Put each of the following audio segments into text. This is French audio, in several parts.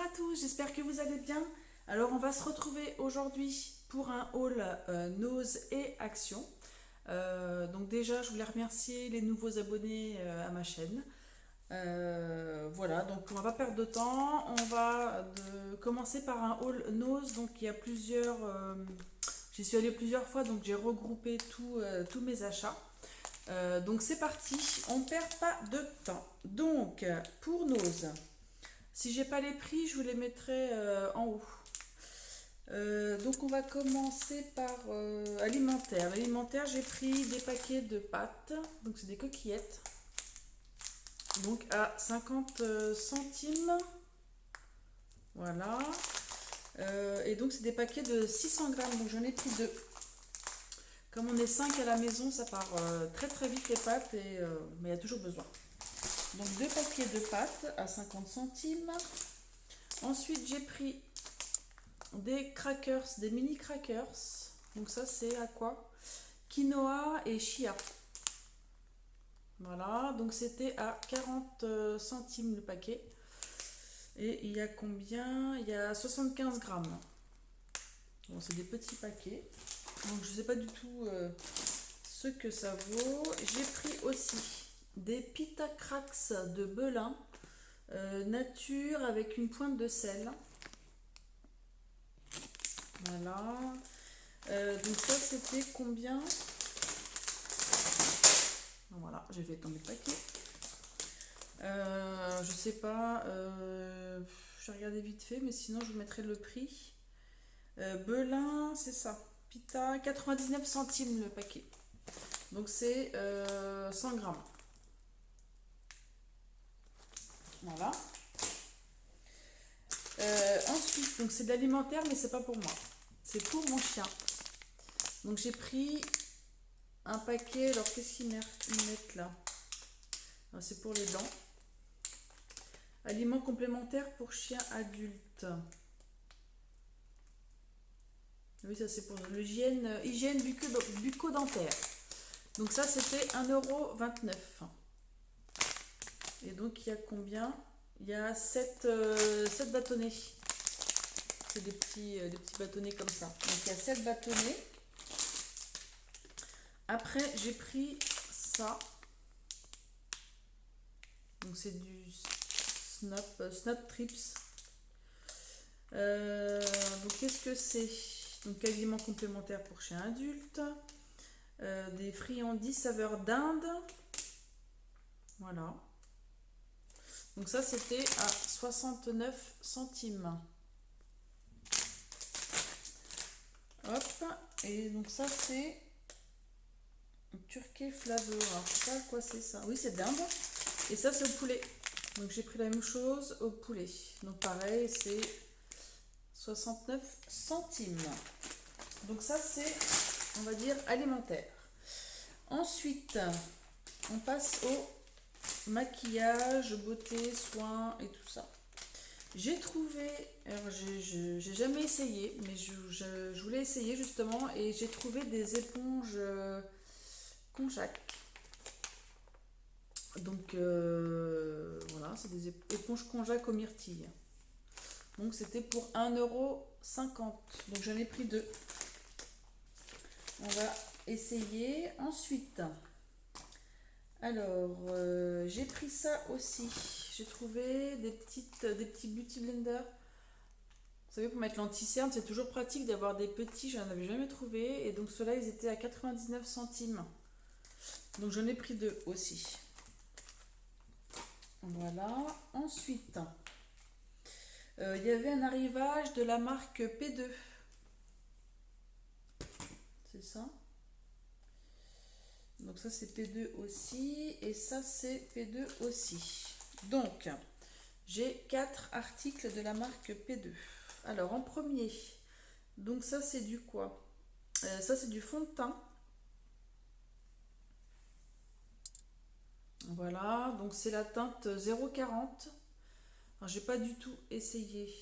à tous, j'espère que vous allez bien. Alors on va se retrouver aujourd'hui pour un haul Nose et Action. Donc déjà je voulais remercier les nouveaux abonnés à ma chaîne. Voilà, donc on va pas perdre de temps. On va commencer par un haul Nose. Donc il y a plusieurs... j'y suis allée plusieurs fois, donc j'ai regroupé tous mes achats. Donc c'est parti, on perd pas de temps. Donc pour Nose, si j'ai pas les prix, je vous les mettrai en haut. Donc on va commencer par alimentaire. L'alimentaire, j'ai pris des paquets de pâtes, donc c'est des coquillettes, donc à 50 centimes. Voilà. Et donc c'est des paquets de 600 grammes, donc j'en ai pris deux. Comme on est 5 à la maison, ça part très très vite les pâtes, mais il y a toujours besoin. Donc deux paquets de pâtes à 50 centimes. Ensuite j'ai pris des crackers, des mini crackers. Donc ça c'est à quoi? Quinoa et chia. Voilà, donc c'était à 40 centimes le paquet. Et il y a combien? Il y a 75 grammes. Bon, c'est des petits paquets. Donc je ne sais pas du tout ce que ça vaut. J'ai pris aussi des pita cracks de Belin nature avec une pointe de sel. Voilà. Donc ça c'était combien? Voilà, j'ai fait tomber le paquet. Je sais pas. Je vais regarder vite fait, mais sinon je vous mettrai le prix. Belin, c'est ça. Pita, 99 centimes le paquet. Donc c'est 100 grammes. Voilà. Ensuite, donc c'est de l'alimentaire, mais c'est pas pour moi. C'est pour mon chien. Donc j'ai pris un paquet. Alors qu'est-ce qu'ils mettent là? C'est pour les dents. Aliments complémentaires pour chiens adultes. Oui, ça c'est pour l'hygiène bucco-dentaire. Donc ça c'était 1,29 €. Et donc il y a combien? Il y a 7 bâtonnets. C'est des petits bâtonnets comme ça. Donc il y a 7 bâtonnets. Après j'ai pris ça. Donc c'est du Snap Trips. Donc qu'est-ce que c'est? Donc aliments complémentaires pour chiens adultes. Des friandises saveur d'Inde. Voilà. Donc ça c'était à 69 centimes. Hop. Et donc ça c'est Turquie Flavor. Alors je sais pas quoi c'est ça. Oui, c'est d'Inde. Et ça c'est au poulet. Donc j'ai pris la même chose au poulet. Donc pareil, c'est 69 centimes. Donc ça c'est, on va dire, alimentaire. Ensuite, on passe au maquillage, beauté, soins et tout ça. J'ai trouvé, alors j'ai jamais essayé, mais je voulais essayer justement, et j'ai trouvé des éponges Konjac. Donc voilà, c'est des éponges Konjac aux myrtilles. Donc c'était pour 1,50 €. Donc j'en ai pris deux. On va essayer. Ensuite, alors j'ai pris ça aussi. J'ai trouvé des petits beauty blenders. Vous savez, pour mettre l'anti-cerne, c'est toujours pratique d'avoir des petits. Je n'en avais jamais trouvé. Et donc ceux-là, ils étaient à 99 centimes. Donc j'en ai pris deux aussi. Voilà. Ensuite, il y avait un arrivage de la marque P2. C'est ça. Donc ça c'est P2 aussi. Et ça c'est P2 aussi. Donc j'ai 4 articles de la marque P2. Alors en premier, donc ça c'est du quoi? Ça c'est du fond de teint. Voilà, donc c'est la teinte 0,40. J'ai pas du tout essayé.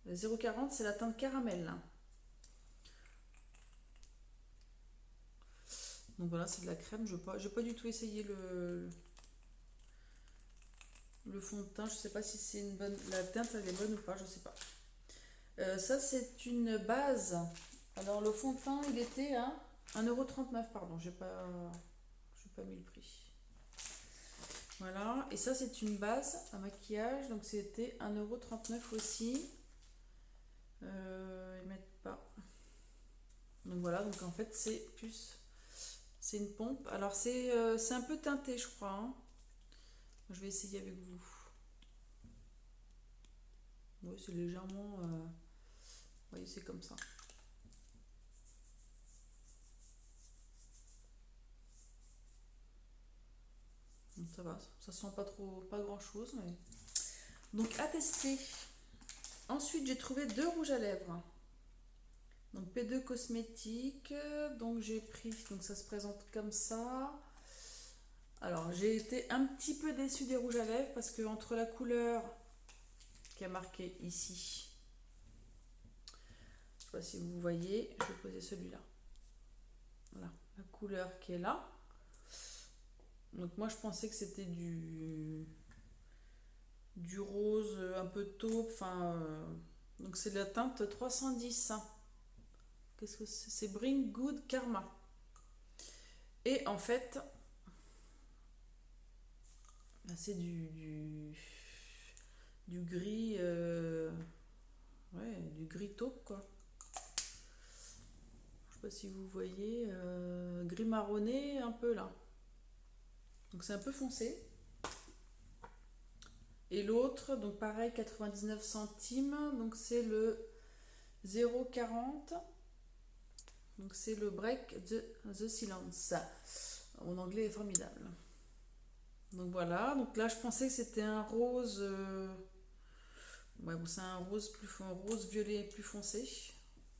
0,40 c'est la teinte caramel. Donc voilà, c'est de la crème. Je n'ai pas du tout essayé Le fond de teint, je sais pas si c'est une bonne... La teinte, elle est bonne ou pas, je sais pas. Ça, c'est une base. Alors, le fond de teint, il était à 1,39 €, pardon. J'ai pas mis le prix. Voilà. Et ça, c'est une base à maquillage. Donc, c'était 1,39 € aussi. Ils mettent pas. Donc, voilà. Donc, en fait, c'est plus... C'est une pompe. Alors, c'est un peu teinté, je crois, hein. Je vais essayer avec vous. Oui, c'est légèrement... vous voyez, c'est comme ça. Donc ça va, ça sent pas trop, pas grand chose. Mais... Donc à tester. Ensuite, j'ai trouvé 2 rouges à lèvres. Donc P2 Cosmétiques. Donc j'ai pris, donc ça se présente comme ça. Alors j'ai été un petit peu déçue des rouges à lèvres parce que entre la couleur qui a marqué ici, je sais pas si vous voyez, je vais poser celui-là. Voilà, la couleur qui est là. Donc moi je pensais que c'était du rose un peu taupe, enfin donc c'est de la teinte 310. Qu'est-ce que c'est? C'est Bring Good Karma. Et en fait, c'est du gris, ouais, du gris taupe quoi. Je sais pas si vous voyez, gris marronné un peu là. Donc c'est un peu foncé. Et l'autre, donc pareil, 99 centimes. Donc c'est le 0,40. Donc c'est le Break the Silence. Mon anglais est formidable. Donc voilà. Donc là, je pensais que c'était un rose. Ouais, bon, c'est un rose violet plus foncé.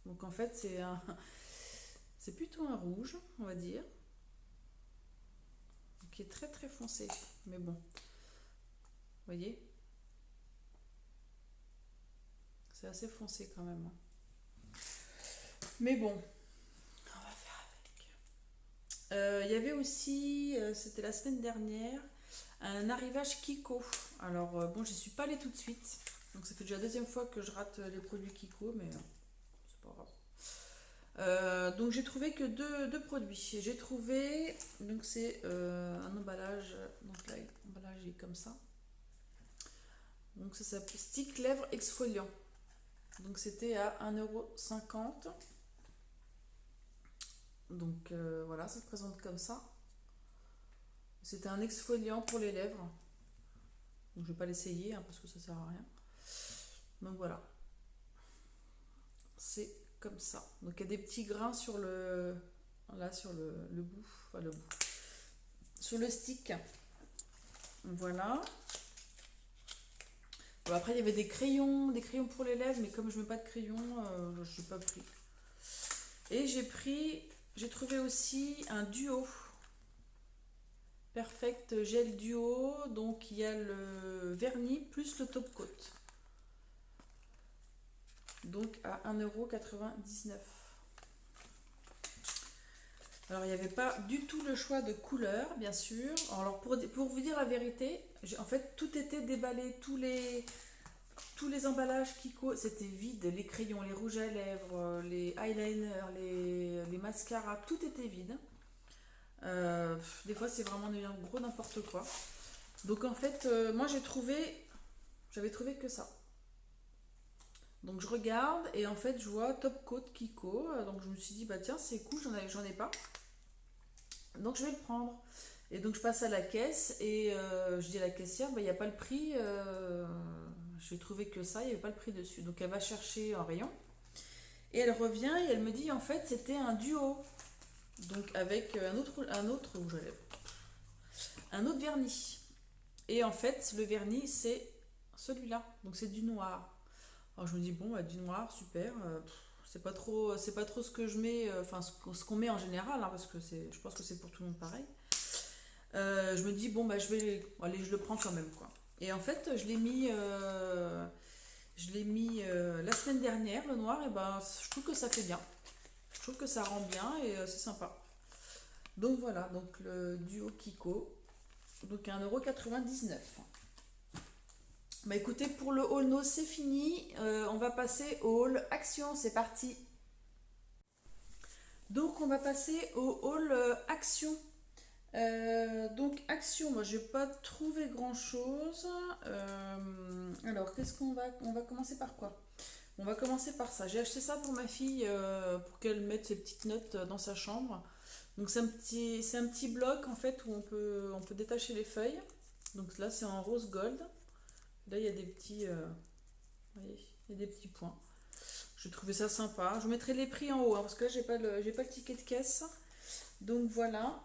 Donc en fait, c'est plutôt un rouge, on va dire, qui est très très foncé. Mais bon, vous voyez, c'est assez foncé quand même, hein. Mais bon, on va faire avec. Il y avait aussi, c'était la semaine dernière, un arrivage Kiko. Alors bon, j'y suis pas allée tout de suite. Donc ça fait déjà la deuxième fois que je rate les produits Kiko, mais c'est pas grave. Donc j'ai trouvé que deux produits. J'ai trouvé, donc c'est un emballage, donc là l'emballage est comme ça. Donc ça s'appelle Stick Lèvres Exfoliant. Donc c'était à 1,50 €. Donc voilà, ça se présente comme ça. C'était un exfoliant pour les lèvres. Donc je vais pas l'essayer hein, parce que ça sert à rien. Donc voilà. C'est comme ça. Donc il y a des petits grains sur le bout, enfin le bout. Sur le stick. Voilà. Bon, après il y avait des crayons pour les lèvres, mais comme je mets pas de crayon, je n'ai pas pris. Et j'ai trouvé aussi un duo. Perfect Gel Duo. Donc il y a le vernis plus le top coat. Donc à 1,99 €. Alors il n'y avait pas du tout le choix de couleurs, bien sûr. Alors pour vous dire la vérité, en fait tout était déballé, tous les emballages Kiko, c'était vide. Les crayons, les rouges à lèvres, les eyeliners, les mascaras, tout était vide. Des fois c'est vraiment un gros n'importe quoi. Donc en fait, moi j'avais trouvé que ça. Donc je regarde et en fait je vois Top Coat Kiko. Donc je me suis dit bah tiens c'est cool, j'en ai pas. Donc je vais le prendre. Et donc je passe à la caisse et je dis à la caissière bah il n'y a pas le prix. J'ai trouvé que ça, il n'y avait pas le prix dessus. Donc elle va chercher en rayon. Et elle revient et elle me dit en fait c'était un duo. Donc avec un autre rouge à lèvres. Un autre vernis. Et en fait le vernis c'est celui-là. Donc c'est du noir. Alors je me dis bon bah, du noir super. C'est pas trop ce que je mets, enfin ce qu'on met en général, hein, parce que je pense que c'est pour tout le monde pareil. Je me dis bon bah allez, je le prends quand même quoi. Et en fait je l'ai mis la semaine dernière le noir et ben je trouve que ça fait bien. Je trouve que ça rend bien et c'est sympa. Donc voilà, donc le duo Kiko, donc à 1,99 €. Bah écoutez, pour le haul no, c'est fini. On va passer au haul action. C'est parti. Donc on va passer au haul action. Donc action, moi j'ai pas trouvé grand chose. Alors qu'est-ce qu'on va... On va commencer par quoi? On va commencer par ça. J'ai acheté ça pour ma fille pour qu'elle mette ses petites notes dans sa chambre. Donc c'est un petit bloc en fait où on peut détacher les feuilles. Donc là c'est en rose gold. Là il y a des petits, vous voyez, il y a des petits points. Je trouvais ça sympa. Je vous mettrai les prix en haut hein, parce que là j'ai pas le ticket de caisse. Donc voilà.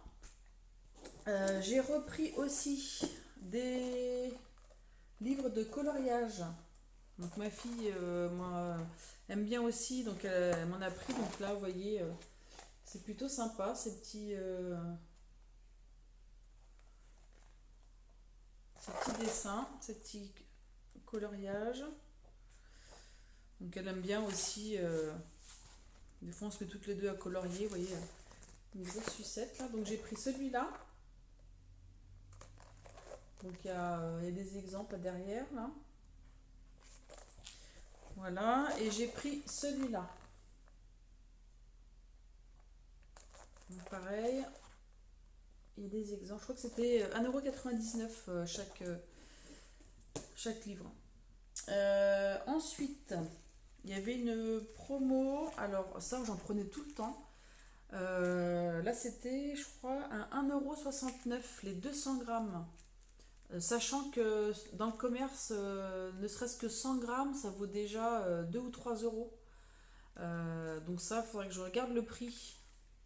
J'ai repris aussi des livres de coloriage. Donc ma fille moi, aime bien aussi, donc elle m'en a pris. Donc là, vous voyez, c'est plutôt sympa ces petits dessins, ces petits coloriages. Donc elle aime bien aussi. Des fois, on se met toutes les deux à colorier, vous voyez, une grosse sucette là. Donc j'ai pris celui-là. Donc il y a des exemples derrière là. Voilà, et j'ai pris celui-là. Donc pareil, il y a des exemples. Je crois que c'était 1,99 € chaque livre. Ensuite, il y avait une promo. Alors ça, j'en prenais tout le temps. Là, c'était, je crois, à 1,69 € les 200 grammes. Sachant que dans le commerce, ne serait-ce que 100 grammes, ça vaut déjà 2 ou 3 euros. Donc ça, il faudrait que je regarde le prix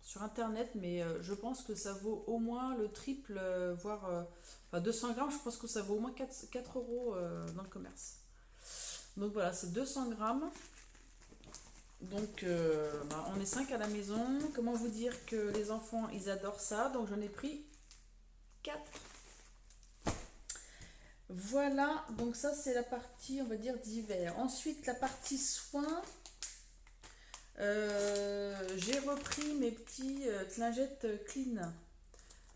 sur internet, mais je pense que ça vaut au moins le triple, voire enfin 200 grammes, je pense que ça vaut au moins 4 euros dans le commerce. Donc voilà, c'est 200 grammes. Donc on est 5 à la maison. Comment vous dire que les enfants, ils adorent ça. Donc j'en ai pris 4. Voilà, donc ça c'est la partie, on va dire, d'hiver. Ensuite, la partie soins. J'ai repris mes petits lingettes clean.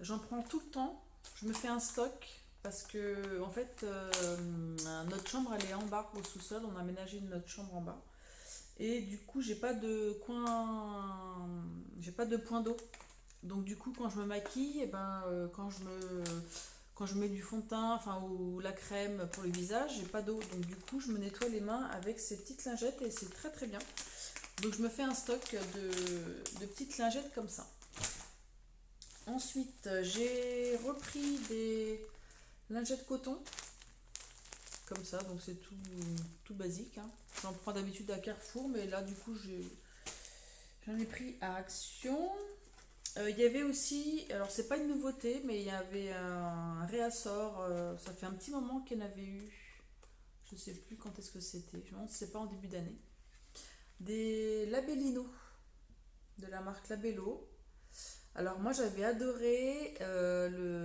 J'en prends tout le temps. Je me fais un stock parce que en fait notre chambre elle est en bas au sous-sol. On a aménagé notre chambre en bas et du coup j'ai pas de point d'eau. Donc du coup quand je me maquille, et ben quand je mets du fond de teint, enfin ou la crème pour le visage, j'ai pas d'eau. Donc du coup je me nettoie les mains avec ces petites lingettes et c'est très très bien. Donc je me fais un stock de petites lingettes comme ça. Ensuite, j'ai repris des lingettes coton, comme ça, donc c'est tout basique. Hein. J'en prends d'habitude à Carrefour, mais là du coup j'en ai pris à Action. Il y avait aussi, alors c'est pas une nouveauté, mais il y avait un réassort, ça fait un petit moment qu'il y en avait eu. Je sais plus quand est-ce que c'était, je me demande si c'est pas en début d'année. Des Labellino de la marque Labello. Alors moi j'avais adoré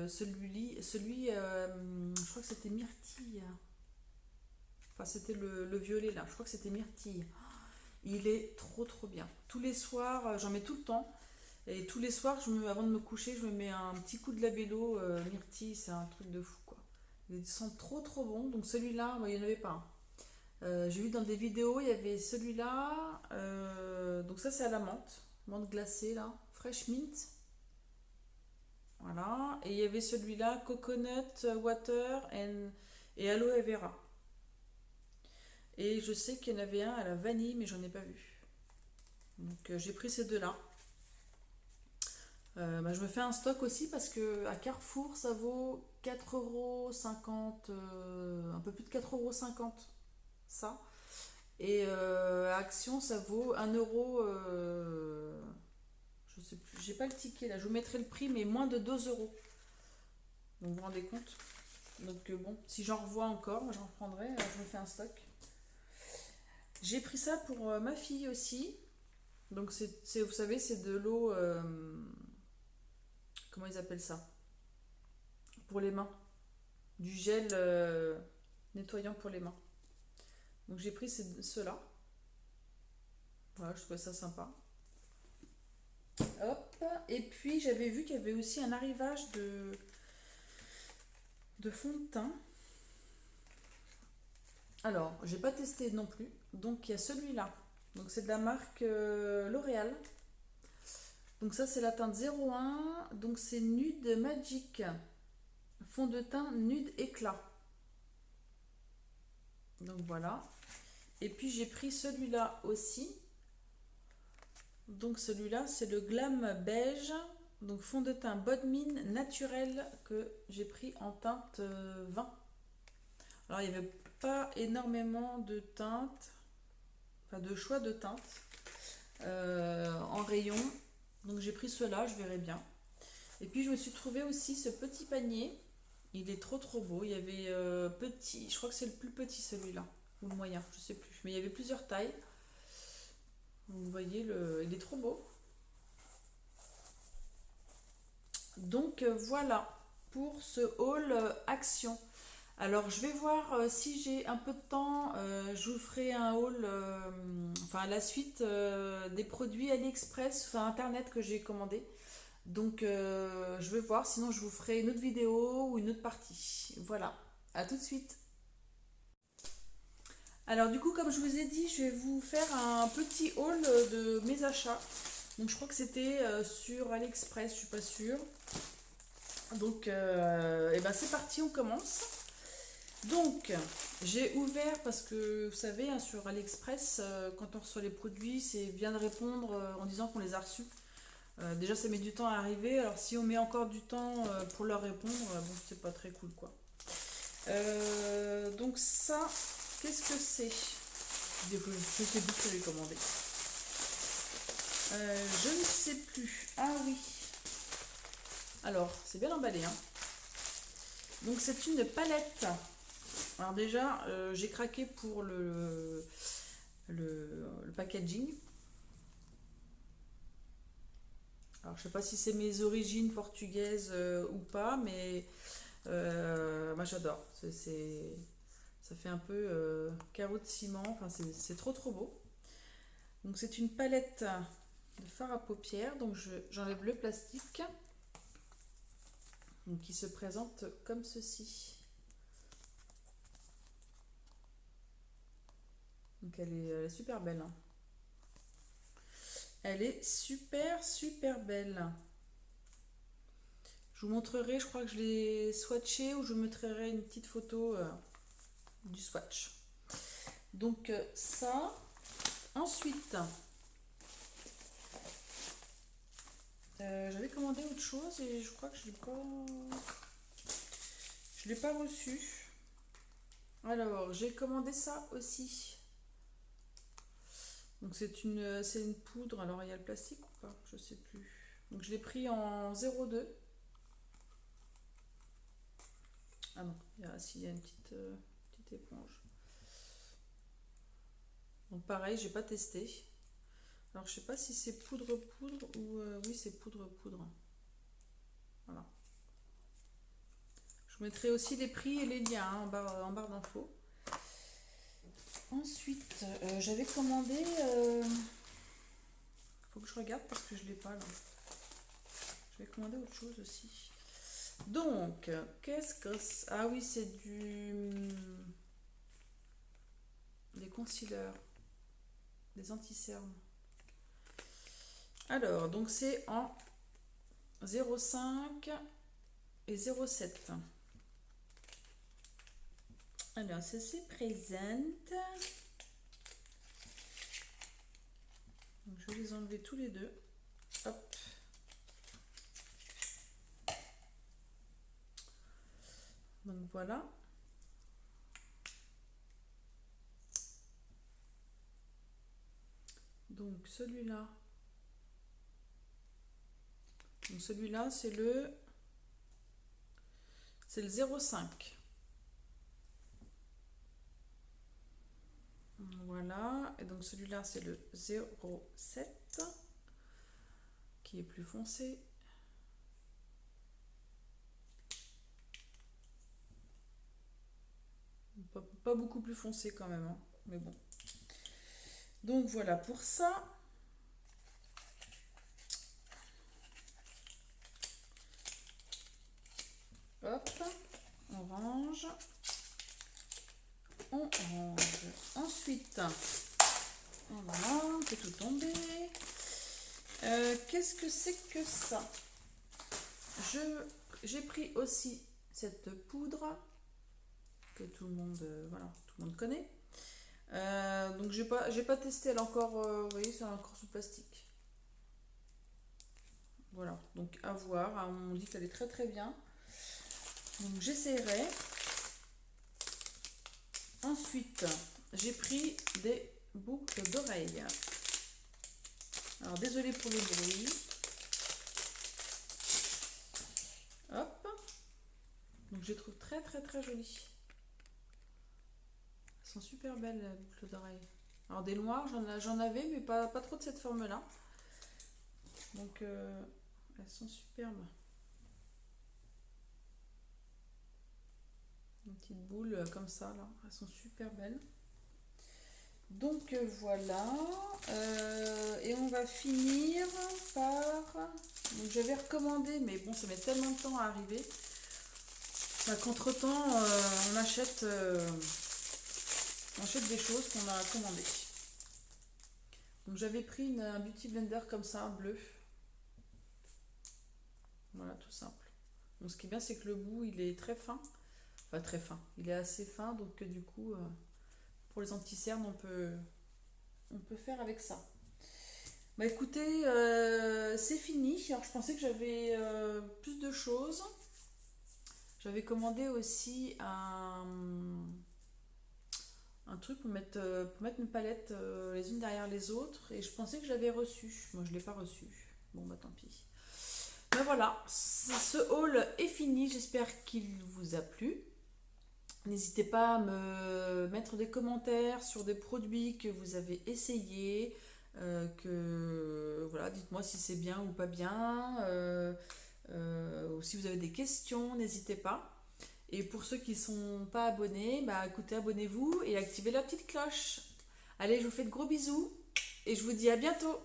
celui je crois que c'était Myrtille. Enfin c'était le violet là, je crois que c'était Myrtille. Il est trop trop bien. Tous les soirs, j'en mets tout le temps. Et tous les soirs, avant de me coucher, je me mets un petit coup de Labello Myrtille, c'est un truc de fou quoi. Il sent trop trop bon. Donc celui-là, il n'y en avait pas un. J'ai vu dans des vidéos, il y avait celui-là. Donc ça c'est à la menthe glacée là, fresh mint. Voilà. Et il y avait celui-là, coconut water et aloe vera. Et je sais qu'il y en avait un à la vanille, mais j'en ai pas vu. Donc j'ai pris ces deux-là. Je me fais un stock aussi parce que à Carrefour ça vaut 4,50 €, un peu plus de 4,50 € ça. Et à Action ça vaut 1 €. Je sais plus, j'ai pas le ticket là, je vous mettrai le prix, mais moins de 2 euros. Donc vous vous rendez compte? Donc bon, si j'en revois encore, moi j'en reprendrai, je me fais un stock. J'ai pris ça pour ma fille aussi. Donc vous savez, c'est de l'eau, comment ils appellent ça? Pour les mains. Du gel nettoyant pour les mains. Donc j'ai pris ceux-là. Voilà, je trouvais ça sympa. Hop. Et puis j'avais vu qu'il y avait aussi un arrivage de fond de teint. Alors, j'ai pas testé non plus. Donc, il y a celui-là. Donc, c'est de la marque L'Oréal. Donc, ça, c'est la teinte 01. Donc, c'est Nude Magic. Fond de teint nude éclat. Donc, voilà. Et puis, j'ai pris celui-là aussi. Donc, celui-là, c'est le Glam Beige. Donc, fond de teint Bodmin naturel que j'ai pris en teinte 20. Alors, il n'y avait pas énormément de teintes, enfin de choix de teintes en rayon. Donc, j'ai pris cela, je verrai bien. Et puis, je me suis trouvé aussi ce petit panier. Il est trop trop beau. Il y avait petit, je crois que c'est le plus petit celui-là, ou le moyen, je sais plus. Mais il y avait plusieurs tailles. Vous voyez, il est trop beau. Donc voilà pour ce haul action. Alors je vais voir si j'ai un peu de temps, je vous ferai un haul, enfin la suite des produits AliExpress, enfin Internet que j'ai commandé. Donc je vais voir, sinon je vous ferai une autre vidéo ou une autre partie. Voilà, à tout de suite. Alors du coup, comme je vous ai dit, je vais vous faire un petit haul de mes achats. Donc je crois que c'était sur AliExpress, je suis pas sûre. Donc et ben c'est parti, on commence. Donc j'ai ouvert parce que vous savez hein, sur AliExpress, quand on reçoit les produits, c'est bien de répondre en disant qu'on les a reçus. Déjà ça met du temps à arriver, alors si on met encore du temps pour leur répondre, bon c'est pas très cool quoi. Donc ça, qu'est-ce que c'est? Je sais plus ce que j'ai commandé. Je ne sais plus. Ah oui. Alors, c'est bien emballé. Hein. Donc, c'est une palette. Alors déjà, j'ai craqué pour le packaging. Alors, je sais pas si c'est mes origines portugaises ou pas, mais moi j'adore. Ça fait un peu carreau de ciment. Enfin, c'est trop trop beau. Donc, c'est une palette de fard à paupières. Donc, j'enlève le plastique. Donc, qui se présente comme ceci. Donc, elle est super belle. Hein. Elle est super super belle. Je vous montrerai, je crois que je l'ai swatché ou je vous montrerai une petite photo du swatch. Donc ça. Ensuite, j'avais commandé autre chose et je crois que je l'ai pas reçu. Alors, j'ai commandé ça aussi. Donc c'est une poudre. Alors il y a le plastique ou pas? Je sais plus. Donc je l'ai pris en 0,2. Ah non, il y a une petite éponge. Donc pareil, j'ai pas testé. Alors je sais pas si c'est poudre ou oui c'est poudre. Voilà. Je vous mettrai aussi les prix et les liens hein, en barre d'infos. Ensuite, j'avais commandé. Faut que je regarde parce que je l'ai pas là. J'avais commandé autre chose aussi. Donc, qu'est-ce que c'est? Ah oui, c'est des concealers, des anti-cernes. Alors, donc c'est en 0,5 et 0,7. Alors, ça se présente. Donc, je vais les enlever tous les deux. Hop. Donc voilà. Donc celui-là. Donc celui-là, c'est le 0,5. Voilà. Et donc celui-là, c'est le 0,7 qui est plus foncé. Pas beaucoup plus foncé quand même, hein, mais bon. Donc voilà pour ça. Hop, on range. on range. Ensuite, voilà, on peut tout tomber. Qu'est-ce que c'est que ça? J'ai pris aussi cette poudre que tout le monde, voilà, tout le monde connaît. Donc j'ai pas testé, elle est encore, vous voyez, c'est encore sous plastique. Voilà, donc à voir. On me dit qu'elle est très très bien. Donc j'essaierai. Ensuite, j'ai pris des boucles d'oreilles. Alors désolé pour le bruit. Hop. Donc je les trouve très très très jolies. Elles sont super belles les boucles d'oreilles. Alors des noirs, j'en avais, mais pas trop de cette forme-là. Donc elles sont superbes. Une petite boule comme ça, là. Elles sont super belles. Donc voilà. Et on va finir par... Donc j'avais recommandé, mais bon, ça met tellement de temps à arriver. Qu'entre-temps, on achète des choses qu'on a commandées. Donc j'avais pris un beauty blender comme ça, bleu. Voilà, tout simple. Donc ce qui est bien, c'est que le bout, il est très fin. Enfin, très fin. Il est assez fin, donc du coup, pour les anti-cernes, on peut faire avec ça. Bah écoutez, c'est fini. Alors je pensais que j'avais plus de choses. J'avais commandé aussi un truc pour mettre mes palettes les unes derrière les autres. Et je pensais que je l'avais reçu. Moi, je ne l'ai pas reçu. Bon, bah tant pis. Ben voilà, ce haul est fini. J'espère qu'il vous a plu. N'hésitez pas à me mettre des commentaires sur des produits que vous avez essayés. Voilà, dites-moi si c'est bien ou pas bien. Ou si vous avez des questions, n'hésitez pas. Et pour ceux qui ne sont pas abonnés, bah écoutez, abonnez-vous et activez la petite cloche. Allez, je vous fais de gros bisous et je vous dis à bientôt.